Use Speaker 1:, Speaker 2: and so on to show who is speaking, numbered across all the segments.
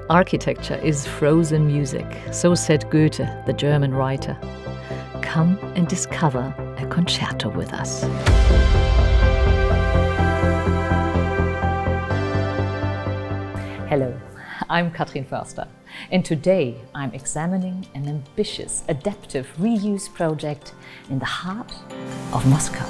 Speaker 1: Architecture is frozen music, so said Goethe, the German writer. Come and discover a concerto with us. Hello, I'm Katrin Förster, and today I'm examining an ambitious adaptive reuse project in the heart of Moscow.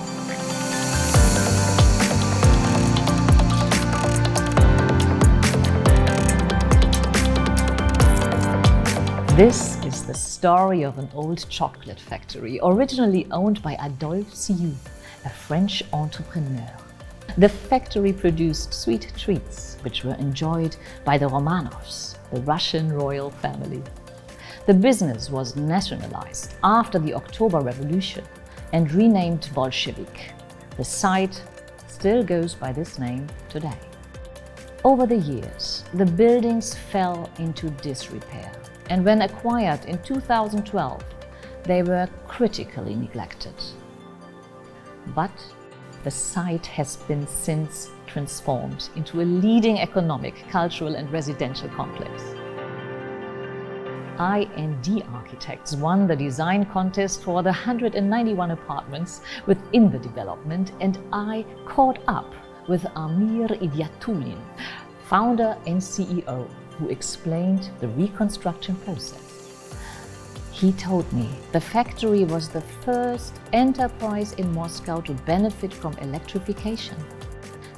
Speaker 1: This is the story of an old chocolate factory, originally owned by Adolphe Siou, a French entrepreneur. The factory produced sweet treats, which were enjoyed by the Romanovs, the Russian royal family. The business was nationalized after the October Revolution and renamed Bolshevik. The site still goes by this name today. Over the years, the buildings fell into disrepair, and when acquired in 2012, they were critically neglected. But the site has been since transformed into a leading economic, cultural and residential complex. IND Architects won the design contest for the 191 apartments within the development, and I caught up with Amir Idiatulin, founder and CEO, who explained the reconstruction process. He told me the factory was the first enterprise in Moscow to benefit from electrification.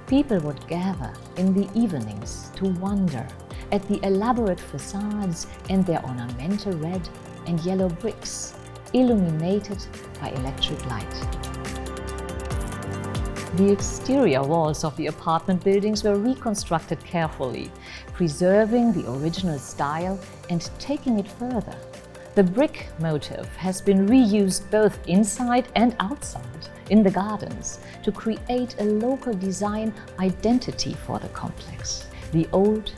Speaker 1: People would gather in the evenings to wonder at the elaborate facades and their ornamental red and yellow bricks, illuminated by electric light. The exterior walls of the apartment buildings were reconstructed carefully, preserving the original style and taking it further. The brick motif has been reused both inside and outside in the gardens to create a local design identity for the complex. The old,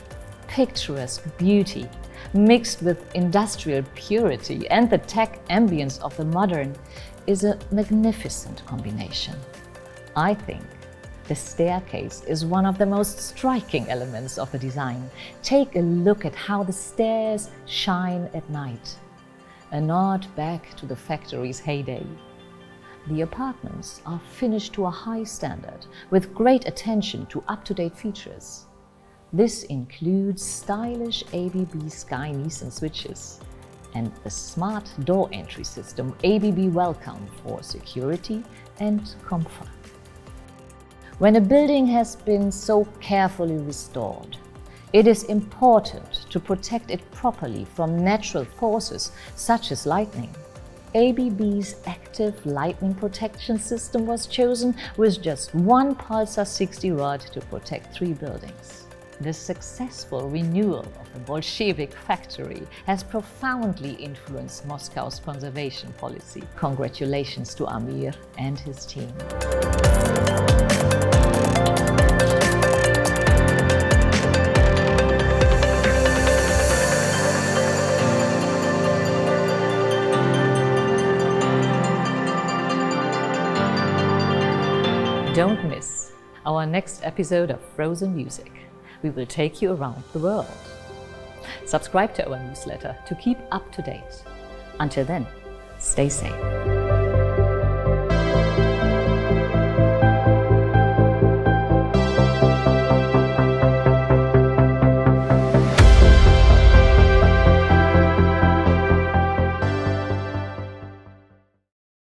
Speaker 1: picturesque beauty mixed with industrial purity and the tech ambience of the modern is a magnificent combination. I think the staircase is one of the most striking elements of the design. Take a look at how the stairs shine at night, a nod back to the factory's heyday. The apartments are finished to a high standard, with great attention to up-to-date features. This includes stylish ABB Sky Nissan switches and the smart door entry system ABB Welcome for security and comfort. When a building has been so carefully restored, it is important to protect it properly from natural forces such as lightning. ABB's active lightning protection system was chosen with just one Pulsar 60 rod to protect 3 buildings. The successful renewal of the Bolshevik factory has profoundly influenced Moscow's conservation policy. Congratulations to Amir and his team. Don't miss our next episode of Frozen Music. We will take you around the world. Subscribe to our newsletter to keep up to date. Until then, stay safe.